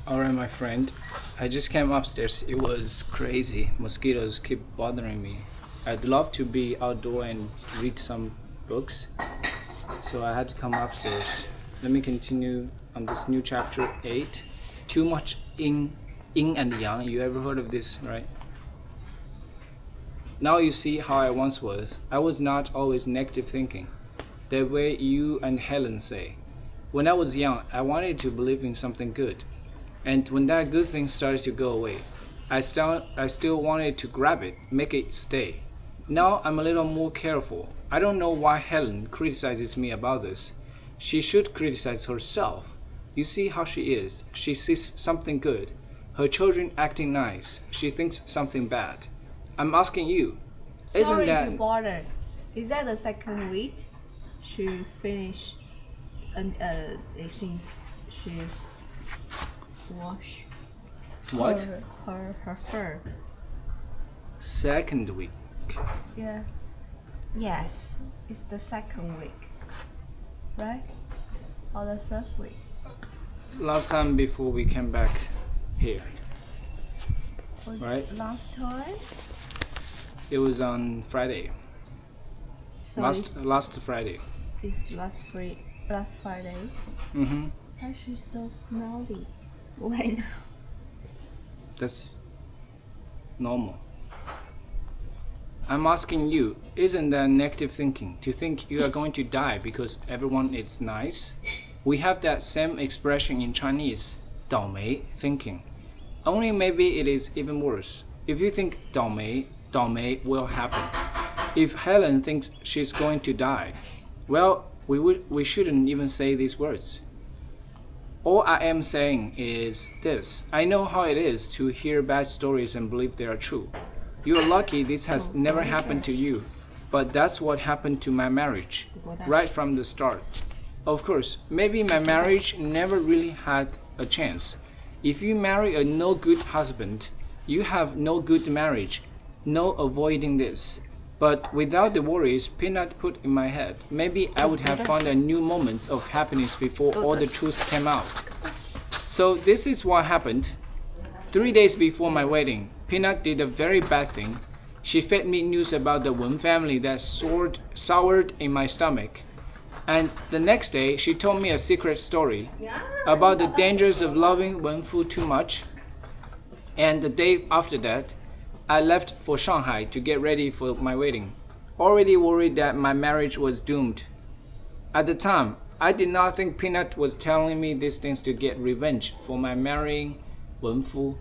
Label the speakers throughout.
Speaker 1: Alright, my friend. I just came upstairs. It was crazy. Mosquitoes keep bothering me. I'd love to be outdoor and read some books, so I had to come upstairs. Let me continue on this new chapter 8. Too much yin and yang. You ever heard of this, right? Now you see how I once was. I was not always negative thinking, the way you and Helen say. When I was young, I wanted to believe in something good. And when that good thing started to go away, I still wanted to grab it, make it stay. Now I'm a little more careful. I don't know why Helen criticizes me about this. She should criticize herself. You see how she is. She sees something good. Her children acting nice. She thinks something bad. I'm asking you, isn't that...
Speaker 2: Sorry to bother. Is that the second week she finished and since she wash
Speaker 1: What?
Speaker 2: her fur?
Speaker 1: Second week.
Speaker 2: Yeah. Yes, it's the second week, right? Or the third week?
Speaker 1: Last time before we came back here. Right.
Speaker 2: Last time?
Speaker 1: It was on Friday.
Speaker 2: So
Speaker 1: Last Friday.
Speaker 2: it's last Friday.
Speaker 1: Mm-hmm.
Speaker 2: Why is she so smelly right now?
Speaker 1: That's normal. I'm asking you, isn't that negative thinking to think you are going to die because everyone is nice? We have that same expression in Chinese, 倒霉 thinking. Only maybe it is even worse. If you think 倒霉 will happen. If Helen thinks she's going to die, well, we shouldn't even say these words. All I am saying is this. I know how it is to hear bad stories and believe they are true. You are lucky this has never happened to you, but that's what happened to my marriage, right from the start. Of course, maybe my marriage never really had a chance. If you marry a no good husband, you have no good marriage, no avoiding this. But without the worries Peanut put in my head, maybe I would have found a new moments of happiness before all the truth came out. So this is what happened. 3 days before my wedding, Peanut did a very bad thing. She fed me news about the Wen family that soured in my stomach. And the next day, she told me a secret story about the dangers of loving Wen food too much. And the day after that, I left for Shanghai to get ready for my wedding, already worried that my marriage was doomed. At the time, I did not think Peanut was telling me these things to get revenge for my marrying Wen Fu.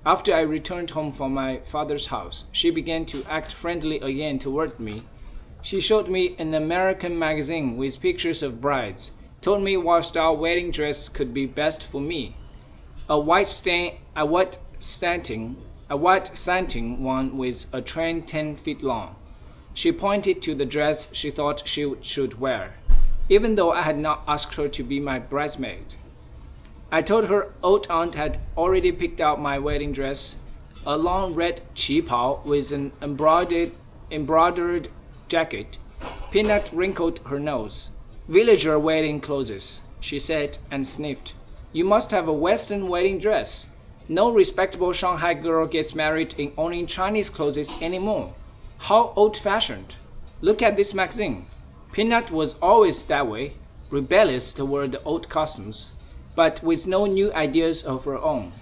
Speaker 1: After I returned home from my father's house, she began to act friendly again toward me. She showed me an American magazine with pictures of brides, told me what style wedding dress could be best for me. A white satin one with a train 10 feet long. She pointed to the dress she thought she should wear, even though I had not asked her to be my bridesmaid. I told her old aunt had already picked out my wedding dress, a long red qipao with an embroidered jacket. Peanut wrinkled her nose. Villager wedding clothes, she said and sniffed. You must have a Western wedding dress. No respectable Shanghai girl gets married in owning Chinese clothes anymore. How old-fashioned. Look at this magazine. Peanut was always that way, rebellious toward the old customs, but with no new ideas of her own.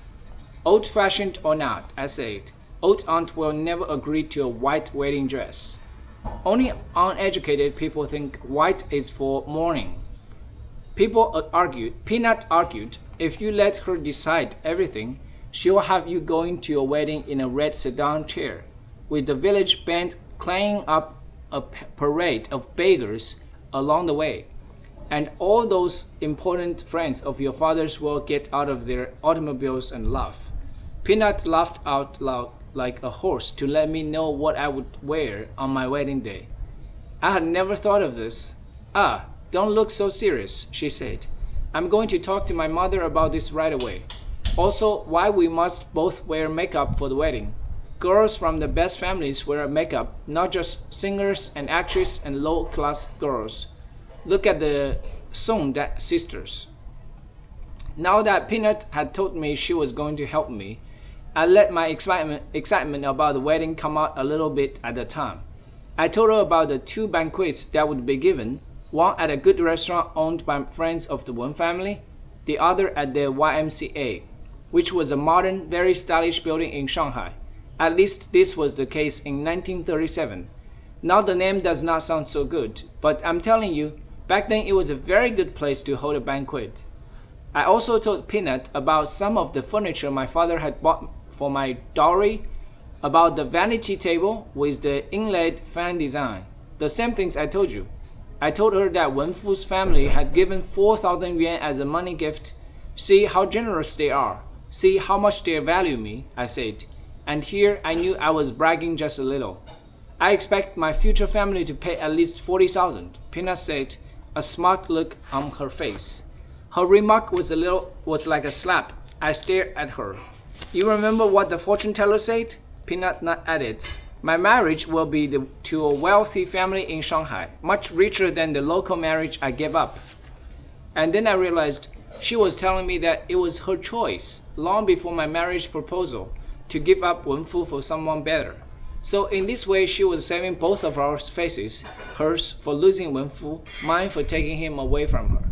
Speaker 1: Old-fashioned or not, I said, old aunt will never agree to a white wedding dress. Only uneducated people think white is for mourning. Peanut argued, if you let her decide everything, she'll have you going to your wedding in a red sedan chair, with the village band clanging up a parade of beggars along the way. And all those important friends of your father's will get out of their automobiles and laugh. Peanut laughed out loud like a horse to let me know what I would wear on my wedding day. I had never thought of this. Ah, don't look so serious, she said. I'm going to talk to my mother about this right away. Also, why we must both wear makeup for the wedding. Girls from the best families wear makeup, not just singers and actresses and low-class girls. Look at the Song sisters. Now that Peanut had told me she was going to help me, I let my excitement about the wedding come out a little bit at a time. I told her about the 2 banquets that would be given, one at a good restaurant owned by friends of the Wen family, the other at the YMCA, which was a modern, very stylish building in Shanghai. At least this was the case in 1937. Now the name does not sound so good, but I'm telling you, back then it was a very good place to hold a banquet. I also told Peanut about some of the furniture my father had bought for my dowry, about the vanity table with the inlaid fan design, the same things I told you. I told her that Wen Fu's family had given 4,000 yuan as a money gift. See how generous they are. See how much they value me, I said. And here I knew I was bragging just a little. I expect my future family to pay at least 40,000, Peanut said, a smug look on her face. Her remark was like a slap. I stared at her. You remember what the fortune teller said? Peanut added. My marriage will be to a wealthy family in Shanghai, much richer than the local marriage I gave up. And then I realized she was telling me that it was her choice, long before my marriage proposal, to give up Wen Fu for someone better. So in this way, she was saving both of our faces, hers for losing Wen Fu, mine for taking him away from her.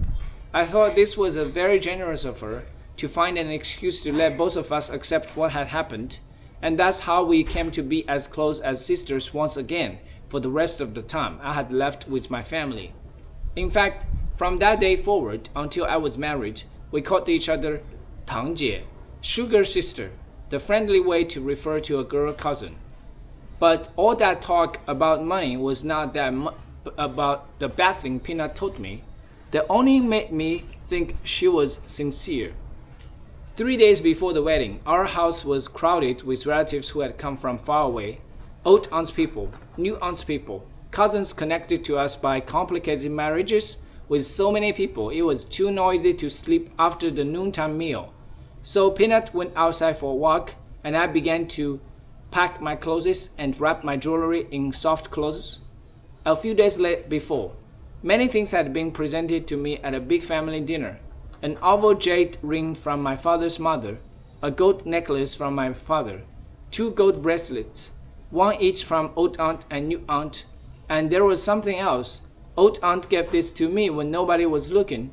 Speaker 1: I thought this was very generous of her to find an excuse to let both of us accept what had happened, and that's how we came to be as close as sisters once again for the rest of the time I had left with my family. In fact, from that day forward until I was married, we called each other Tang Jie, sugar sister, the friendly way to refer to a girl cousin. But all that talk about money was not about the bad thing Peanut told me. That only made me think she was sincere. 3 days before the wedding, our house was crowded with relatives who had come from far away, old aunts people, new aunts people, cousins connected to us by complicated marriages. With so many people, it was too noisy to sleep after the noontime meal. So Peanut went outside for a walk, and I began to pack my clothes and wrap my jewelry in soft clothes. A few days before, many things had been presented to me at a big family dinner. An oval jade ring from my father's mother, a gold necklace from my father, 2 gold bracelets, one each from old aunt and new aunt, and there was something else. Old aunt gave this to me when nobody was looking,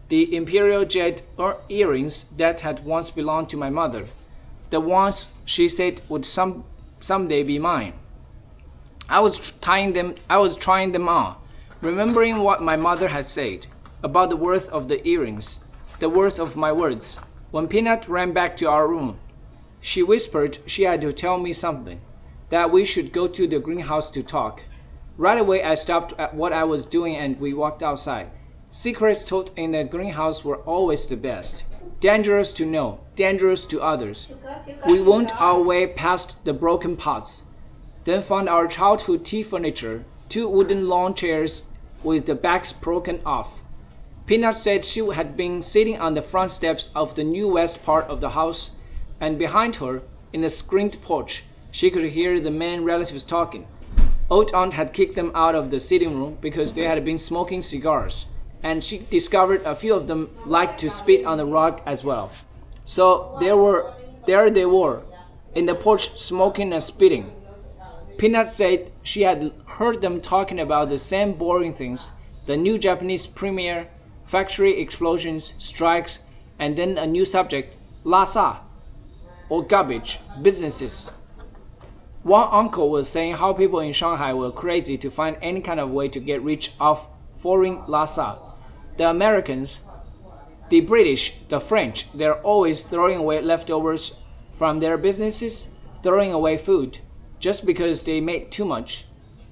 Speaker 1: the imperial jade earrings that had once belonged to my mother, the ones she said would someday be mine. I was trying them on, remembering what my mother had said about the worth of the earrings, the worth of my words. When Peanut ran back to our room, she whispered she had to tell me something, that we should go to the greenhouse to talk. Right away, I stopped at what I was doing and we walked outside. Secrets told in the greenhouse were always the best. Dangerous to know, dangerous to others. We wound our way past the broken pots, then found our childhood tea furniture, 2 wooden lawn chairs with the backs broken off. Peanut said she had been sitting on the front steps of the new west part of the house, and behind her, in the screened porch, she could hear the men relatives talking. Old aunt had kicked them out of the sitting room because they had been smoking cigars, and she discovered a few of them liked to spit on the rug as well. So there they were, in the porch smoking and spitting. Peanut said she had heard them talking about the same boring things, the new Japanese premiere, factory explosions, strikes, and then a new subject, lasa, or garbage, businesses. One uncle was saying how people in Shanghai were crazy to find any kind of way to get rich off foreign lasa. The Americans, the British, the French, they're always throwing away leftovers from their businesses, throwing away food, just because they made too much.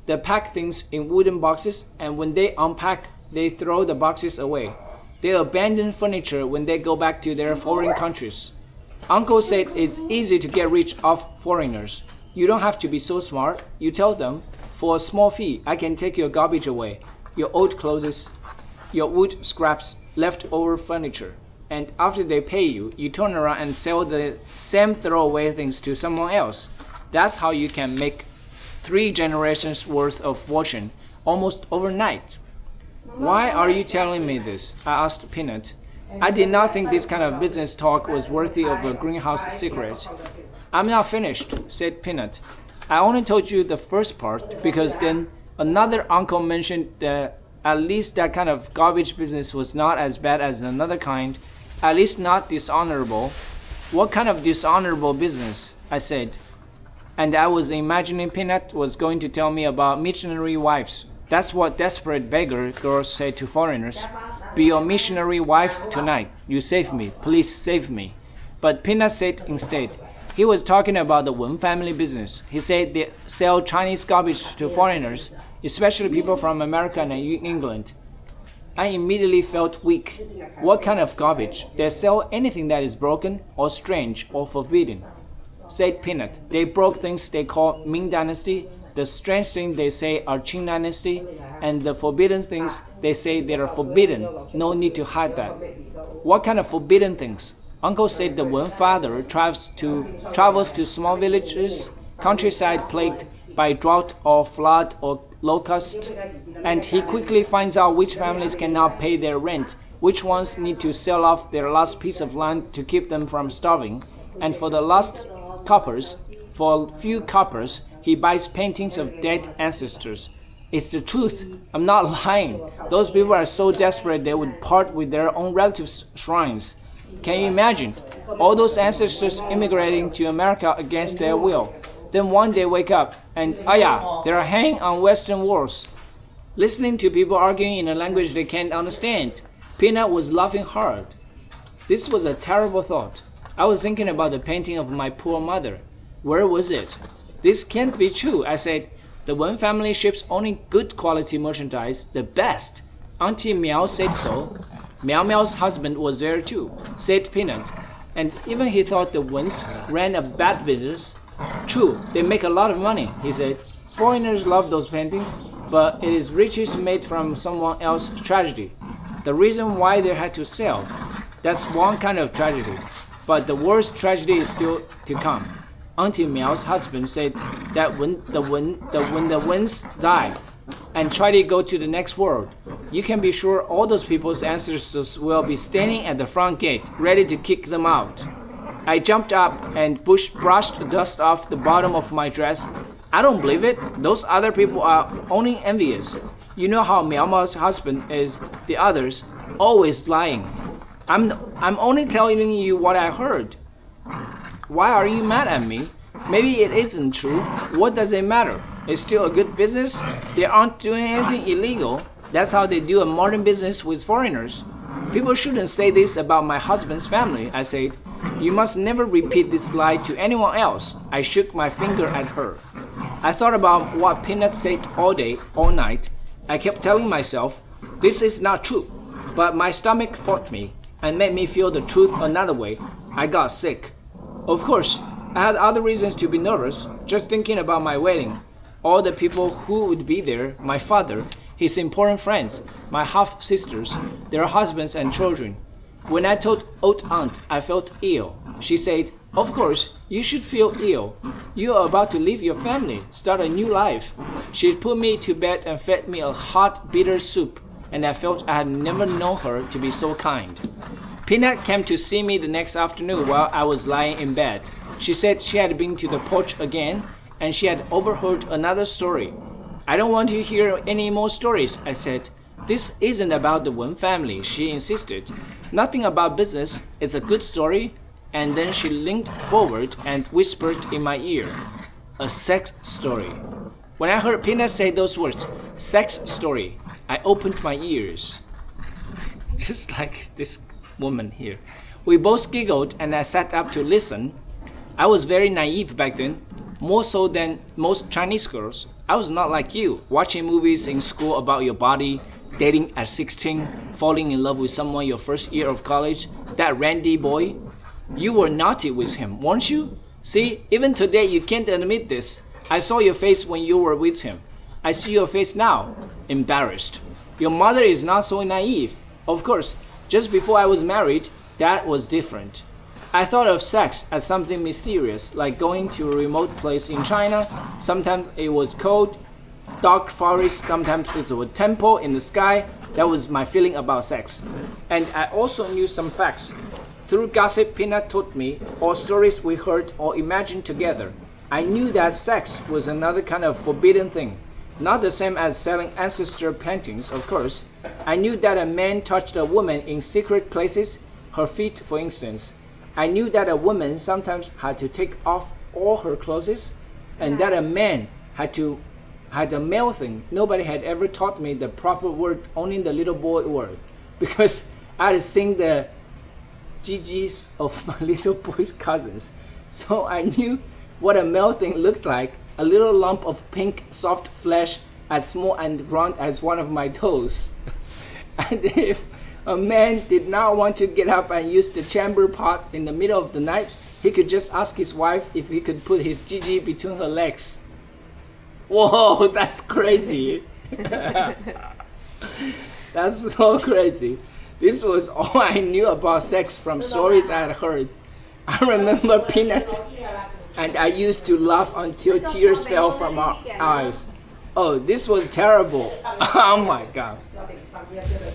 Speaker 1: They pack things in wooden boxes, and when they unpack, they throw the boxes away. They abandon furniture when they go back to their foreign countries. Uncle said it's easy to get rich off foreigners. You don't have to be so smart. You tell them, for a small fee, I can take your garbage away, your old clothes, your wood scraps, leftover furniture. And after they pay you, you turn around and sell the same throwaway things to someone else. That's how you can make 3 generations worth of fortune almost overnight. Why are you telling me this? I asked Peanut. I did not think this kind of business talk was worthy of a greenhouse secret. I'm not finished, said Peanut. I only told you the first part because then another uncle mentioned that at least that kind of garbage business was not as bad as another kind, at least not dishonorable. What kind of dishonorable business? I said. And I was imagining Peanut was going to tell me about missionary wives. That's what desperate beggar girls say to foreigners. Be your missionary wife tonight. You save me. Please save me. But Peanut said instead, he was talking about the Wen family business. He said they sell Chinese garbage to foreigners, especially people from America and England. I immediately felt weak. What kind of garbage? They sell anything that is broken or strange or forbidden, said Peanut. They broke things they call Ming Dynasty, the strange things they say are Qing Dynasty, and the forbidden things they say they are forbidden. No need to hide that. What kind of forbidden things? Uncle said the Wen father travels to small villages, countryside plagued by drought or flood or locust, and he quickly finds out which families cannot pay their rent, which ones need to sell off their last piece of land to keep them from starving, and for the last coppers, for a few coppers, he buys paintings of dead ancestors. It's the truth. I'm not lying. Those people are so desperate they would part with their own relatives' shrines. Can you imagine? All those ancestors immigrating to America against their will. Then one day wake up and, they're hanging on Western walls. Listening to people arguing in a language they can't understand. Peanut was laughing hard. This was a terrible thought. I was thinking about the painting of my poor mother. Where was it? This can't be true, I said. The Wen family ships only good quality merchandise, the best. Auntie Miao said so. Miao Miao's husband was there too, said Peanut. And even he thought the Wens ran a bad business. True, they make a lot of money, he said. Foreigners love those paintings, but it is riches made from someone else's tragedy. The reason why they had to sell. That's one kind of tragedy. But the worst tragedy is still to come. Auntie Miao's husband said that when the Wens die and try to go to the next world, you can be sure all those people's ancestors will be standing at the front gate, ready to kick them out. I jumped up and brushed dust off the bottom of my dress. I don't believe it. Those other people are only envious. You know how Miao Miao's husband is, the others, always lying. I'm only telling you what I heard. Why are you mad at me? Maybe it isn't true. What does it matter? It's still a good business. They aren't doing anything illegal. That's how they do a modern business with foreigners. People shouldn't say this about my husband's family, I said. You must never repeat this lie to anyone else. I shook my finger at her. I thought about what Peanut said all day, all night. I kept telling myself, this is not true. But my stomach fought me and made me feel the truth another way. I got sick. Of course, I had other reasons to be nervous, just thinking about my wedding. All the people who would be there, my father, his important friends, my half-sisters, their husbands and children. When I told old aunt I felt ill, she said, of course, you should feel ill. You are about to leave your family, start a new life. She put me to bed and fed me a hot, bitter soup, and I felt I had never known her to be so kind. Peanut came to see me the next afternoon while I was lying in bed. She said she had been to the porch again, and she had overheard another story. I don't want to hear any more stories, I said. This isn't about the Wen family, she insisted. Nothing about business. It's a good story. And then she leaned forward and whispered in my ear, a sex story. When I heard Peanut say those words, sex story, I opened my ears. Just like this woman here. We both giggled and I sat up to listen. I was very naive back then, more so than most Chinese girls. I was not like you, watching movies in school about your body, dating at 16, falling in love with someone your first year of college, that Randy boy. You were naughty with him, weren't you? See, even today you can't admit this. I saw your face when you were with him. I see your face now, embarrassed. Your mother is not so naive. Of course, just before I was married, that was different. I thought of sex as something mysterious, like going to a remote place in China. Sometimes it was cold, dark forest, sometimes it was a temple in the sky. That was my feeling about sex. And I also knew some facts. Through gossip Peanut taught me, or stories we heard or imagined together, I knew that sex was another kind of forbidden thing. Not the same as selling ancestor paintings, of course. I knew that a man touched a woman in secret places, her feet for instance. I knew that a woman sometimes had to take off all her clothes, and that a man had a male thing. Nobody had ever taught me the proper word, only the little boy word, because I had seen the GGs of my little boy's cousins. So I knew what a male thing looked like, a little lump of pink soft flesh as small and round as one of my toes. And if a man did not want to get up and use the chamber pot in the middle of the night, he could just ask his wife if he could put his GG between her legs. Whoa, that's crazy. That's so crazy. This was all I knew about sex from stories I had heard. I remember Peanut and I used to laugh until tears fell from our eyes. Oh, this was terrible. Oh my God.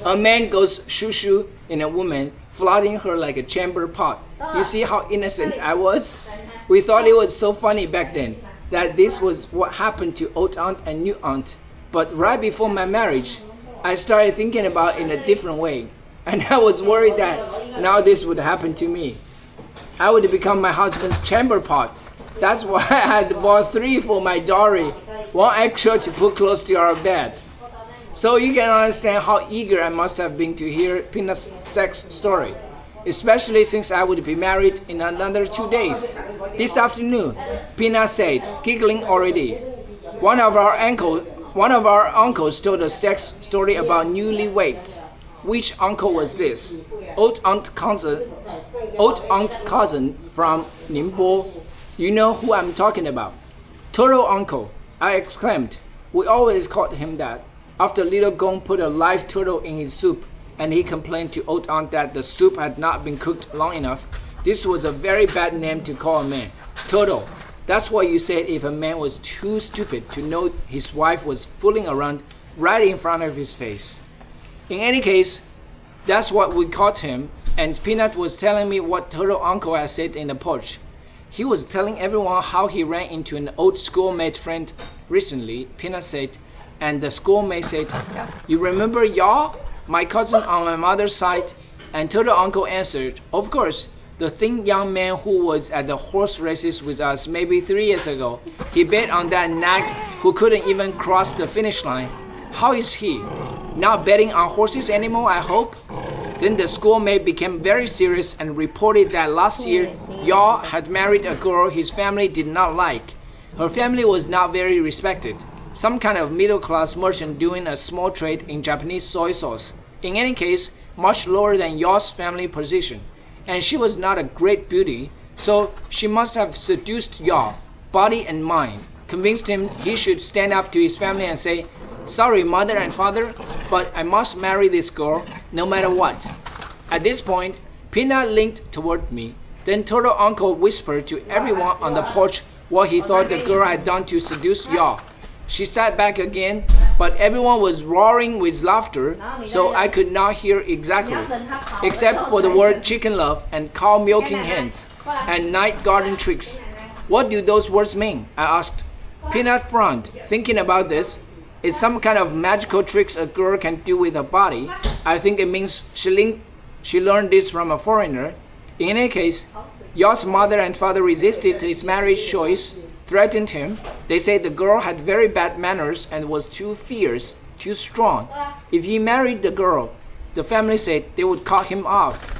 Speaker 1: A man goes shoo-shoo in a woman, flooding her like a chamber pot. You see how innocent I was? We thought it was so funny back then that this was what happened to old aunt and new aunt. But right before my marriage, I started thinking about it in a different way. And I was worried that now this would happen to me. I would become my husband's chamber pot. That's why I had bought 3 for my dowry, 1 extra to put close to our bed. So you can understand how eager I must have been to hear Peanut's sex story, especially since I would be married in another 2 days. This afternoon, Peanut said, giggling already, one of our uncles told a sex story about newlyweds. Which uncle was this? Old aunt cousin from Ningbo. You know who I'm talking about. Turtle uncle, I exclaimed. We always called him that. After little Gong put a live turtle in his soup, and he complained to old aunt that the soup had not been cooked long enough, this was a very bad name to call a man. Turtle. That's what you said if a man was too stupid to know his wife was fooling around right in front of his face. In any case, that's what we called him, and Peanut was telling me what Turtle Uncle had said in the porch. He was telling everyone how he ran into an old schoolmate friend recently, Peanut said, and the schoolmate said, you remember Yaw, my cousin on my mother's side? And Turtle Uncle answered, of course, the thin young man who was at the horse races with us maybe 3 years ago. He bet on that nag who couldn't even cross the finish line. How is he? Not betting on horses anymore, I hope? Then the schoolmate became very serious and reported that last year, Yaw had married a girl his family did not like. Her family was not very respected. Some kind of middle-class merchant doing a small trade in Japanese soy sauce. In any case, much lower than Yaw's family position. And she was not a great beauty, so she must have seduced Yaw, body and mind, convinced him he should stand up to his family and say, sorry, mother and father, but I must marry this girl, no matter what. At this point, Peanut leaned toward me. Then Turtle Uncle whispered to everyone on the porch what he thought the girl had done to seduce Yaw. She sat back again, but everyone was roaring with laughter, so I could not hear exactly, except for the word chicken love and cow milking hens and night garden tricks. What do those words mean? I asked. Peanut frowned, thinking about this. It's some kind of magical tricks a girl can do with her body. I think it means she learned this from a foreigner. In any case, Yaw's mother and father resisted his marriage choice, threatened him. They said the girl had very bad manners and was too fierce, too strong. If he married the girl, the family said they would cut him off.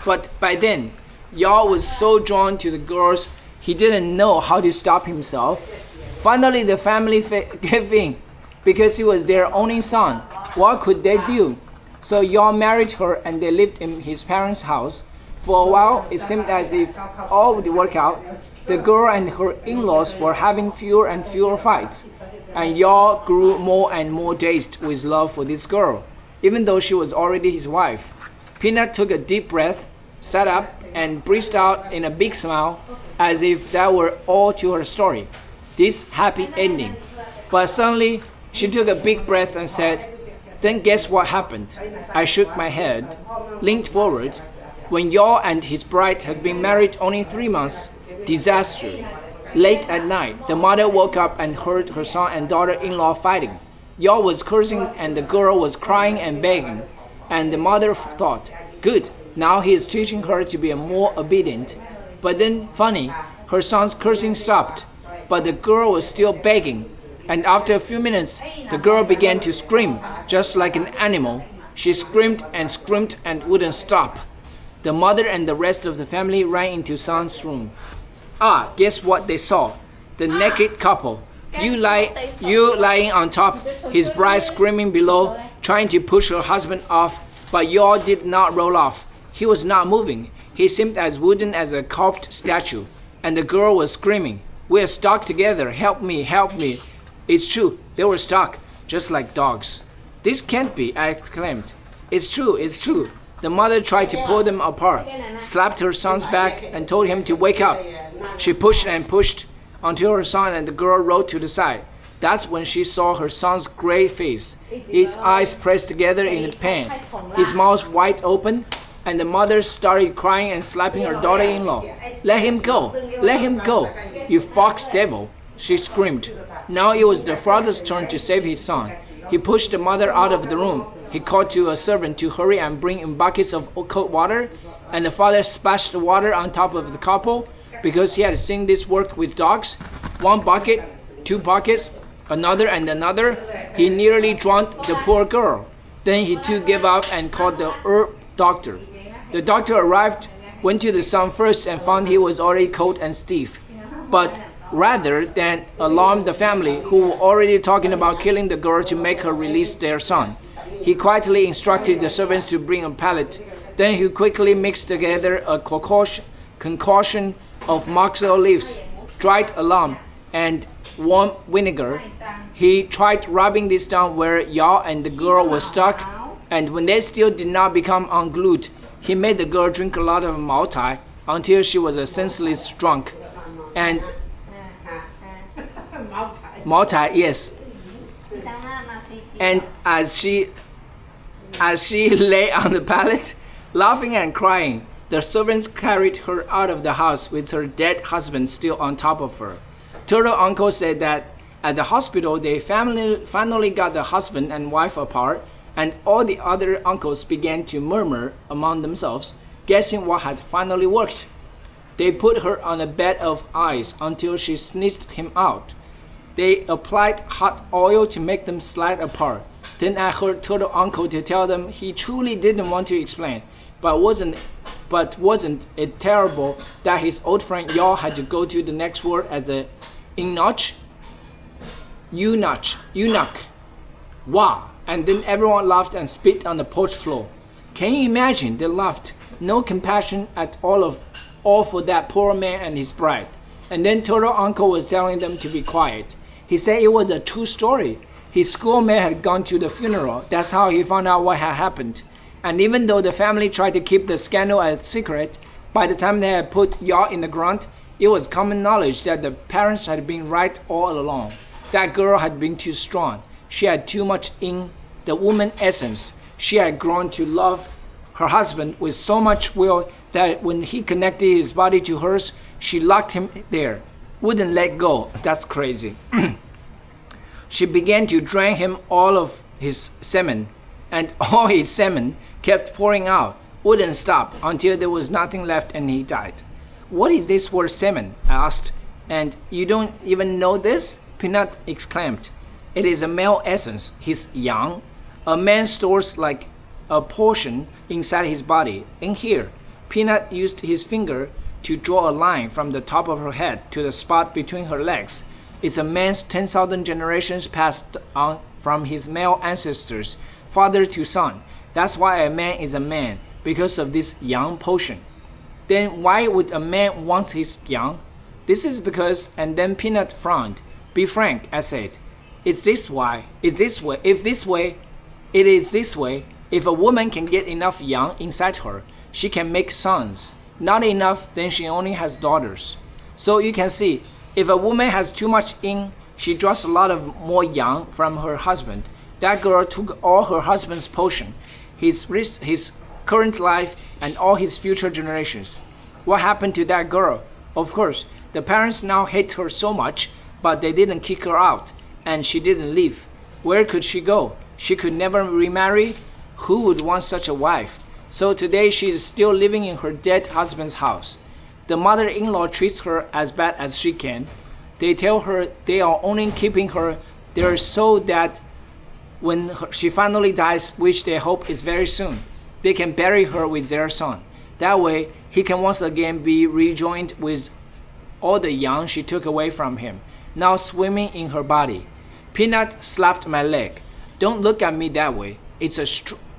Speaker 1: But by then, Yaw was so drawn to the girls, he didn't know how to stop himself. Finally, the family gave in because he was their only son. What could they do? So Yaw married her and they lived in his parents' house. For a while, it seemed as if all would work out. The girl and her in-laws were having fewer and fewer fights, and Yaw grew more and more dazed with love for this girl, even though she was already his wife. Peanut took a deep breath, sat up, and breathed out in a big smile, as if that were all to her story, this happy ending. But suddenly, she took a big breath and said, Then guess what happened? I shook my head, leaned forward. When Yao and his bride had been married only 3 months, disaster. Late at night, the mother woke up and heard her son and daughter-in-law fighting. Yao was cursing and the girl was crying and begging. And the mother thought, good, now he is teaching her to be more obedient. But then, funny, her son's cursing stopped, but the girl was still begging. And after a few minutes, the girl began to scream, just like an animal. She screamed and wouldn't stop. The mother and the rest of the family ran into son's room. Ah, guess what they saw? The naked couple. You lying on top, his bride screaming below, trying to push her husband off, but Yao did not roll off. He was not moving. He seemed as wooden as a carved statue. And the girl was screaming, we're stuck together, help me, help me. It's true, they were stuck, just like dogs. This can't be, I exclaimed. It's true, it's true. The mother tried to pull them apart, slapped her son's back, and told him to wake up. She pushed and pushed until her son and the girl rolled to the side. That's when she saw her son's gray face, his eyes pressed together in pain, his mouth wide open, and the mother started crying and slapping her daughter-in-law. Let him go! Let him go! You fox devil! She screamed. Now it was the father's turn to save his son. He pushed the mother out of the room. He called to a servant to hurry and bring in buckets of cold water, and the father splashed the water on top of the couple because he had seen this work with dogs. 1 bucket, 2 buckets, another and another. He nearly drowned the poor girl. Then he too gave up and called the herb doctor. The doctor arrived, went to the son first and found he was already cold and stiff. But rather than alarm the family, who were already talking about killing the girl to make her release their son, he quietly instructed the servants to bring a pallet. Then he quickly mixed together a concoction of moxie leaves, dried alum, and warm vinegar. He tried rubbing this down where Yao and the girl were stuck, and when they still did not become unglued, he made the girl drink a lot of Mao until she was a senseless drunk. And Mao, yes. And as she lay on the pallet, laughing and crying, the servants carried her out of the house with her dead husband still on top of her. Turtle Uncle said that at the hospital they finally got the husband and wife apart, and all the other uncles began to murmur among themselves, guessing what had finally worked. They put her on a bed of ice until she sneezed him out. They applied hot oil to make them slide apart. Then I heard Turtle Uncle to tell them he truly didn't want to explain, but wasn't it terrible that his old friend Yao had to go to the next world as a eunuch? Wow! And then everyone laughed and spit on the porch floor. Can you imagine? They laughed. No compassion at all for that poor man and his bride. And then Turtle Uncle was telling them to be quiet. He said it was a true story. His schoolmate had gone to the funeral. That's how he found out what had happened. And even though the family tried to keep the scandal a secret, by the time they had put Yao in the ground, it was common knowledge that the parents had been right all along. That girl had been too strong. She had too much in the woman essence. She had grown to love her husband with so much will that when he connected his body to hers, she locked him there, wouldn't let go. That's crazy. She began to drain him all of his semen, and all his semen kept pouring out, wouldn't stop until there was nothing left and he died. What is this word semen? I asked. And you don't even know this? Peanut exclaimed. It is a male essence, his yang. A man stores like a portion inside his body. In here, Peanut used his finger to draw a line from the top of her head to the spot between her legs. It's a man's 10,000 generations passed on from his male ancestors, father to son. That's why a man is a man, because of this yang portion. Then why would a man want his yang? This is because, and then Peanut frowned. Be frank, I said. It is this way. If a woman can get enough yang inside her, she can make sons. Not enough, then she only has daughters. So you can see, if a woman has too much yin, she draws a lot of more yang from her husband. That girl took all her husband's portion, his current life, and all his future generations. What happened to that girl? Of course, the parents now hate her so much, but they didn't kick her out, and she didn't leave. Where could she go? She could never remarry. Who would want such a wife? So today she is still living in her dead husband's house. The mother-in-law treats her as bad as she can. They tell her they are only keeping her there so that when she finally dies, which they hope is very soon, they can bury her with their son. That way, he can once again be rejoined with all the young she took away from him, now swimming in her body. Peanut slapped my leg. Don't look at me that way. It's a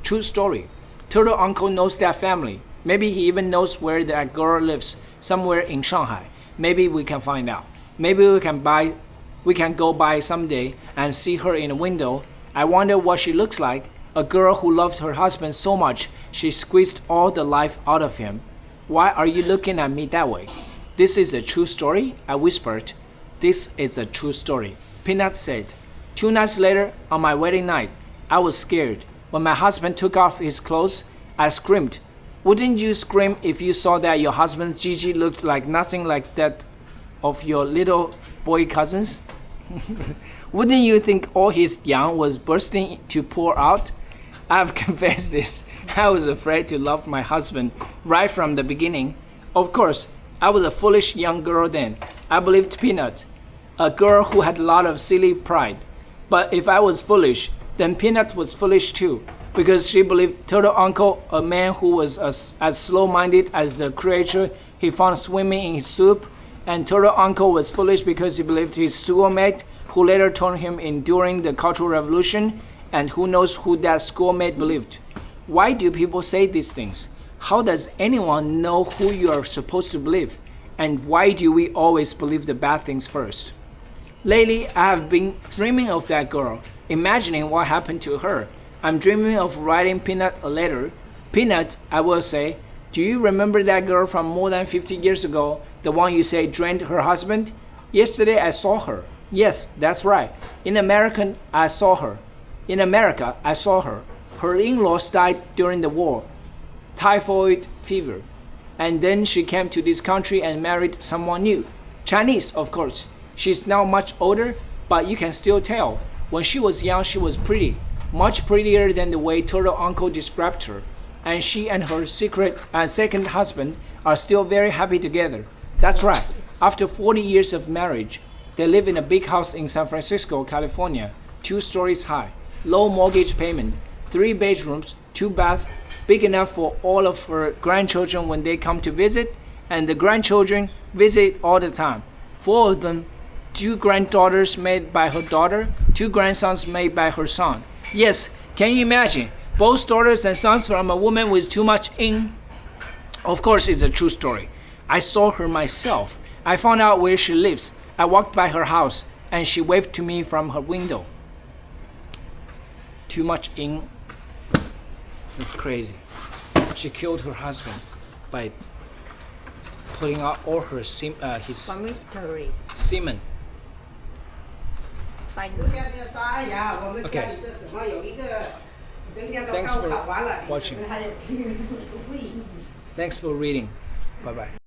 Speaker 1: true story. Turtle Uncle knows that family. Maybe he even knows where that girl lives, somewhere in Shanghai. Maybe we can find out. Maybe we can go by someday and see her in a window. I wonder what she looks like. A girl who loved her husband so much, she squeezed all the life out of him. Why are you looking at me that way? This is a true story, I whispered. This is a true story, Peanut said. 2 nights later, on my wedding night, I was scared. When my husband took off his clothes, I screamed. Wouldn't you scream if you saw that your husband's Gigi looked like nothing like that of your little boy cousins? Wouldn't you think all his yang was bursting to pour out? I've confessed this. I was afraid to love my husband right from the beginning. Of course, I was a foolish young girl then. I believed Peanut, a girl who had a lot of silly pride. But if I was foolish, then Peanut was foolish too, because she believed Turtle Uncle, a man who was as slow-minded as the creature he found swimming in his soup, and Turtle Uncle was foolish because he believed his schoolmate, who later turned him in during the Cultural Revolution, and who knows who that schoolmate believed. Why do people say these things? How does anyone know who you are supposed to believe? And why do we always believe the bad things first? Lately, I have been dreaming of that girl, imagining what happened to her. I'm dreaming of writing Peanut a letter. Peanut, I will say, do you remember that girl from more than 50 years ago, the one you say drained her husband? Yesterday I saw her. Yes, that's right. In America, I saw her. Her in-laws died during the war. Typhoid fever. And then she came to this country and married someone new. Chinese, of course. She's now much older, but you can still tell. When she was young, she was pretty. Much prettier than the way Turtle Uncle described her. And she and her second husband are still very happy together. That's right. After 40 years of marriage, they live in a big house in San Francisco, California, 2 stories high, low mortgage payment, 3 bedrooms, 2 baths, big enough for all of her grandchildren when they come to visit, and the grandchildren visit all the time. 4 of them, 2 granddaughters made by her daughter, 2 grandsons made by her son. Yes, can you imagine? Both daughters and sons from a woman with too much ing. Of course, it's a true story. I saw her myself. I found out where she lives. I walked by her house, and she waved to me from her window. Too much ing. It's crazy. She killed her husband by putting out all her his
Speaker 2: mystery.
Speaker 1: semen.
Speaker 3: Okay.
Speaker 1: Thanks for watching. Thanks for reading. Bye bye.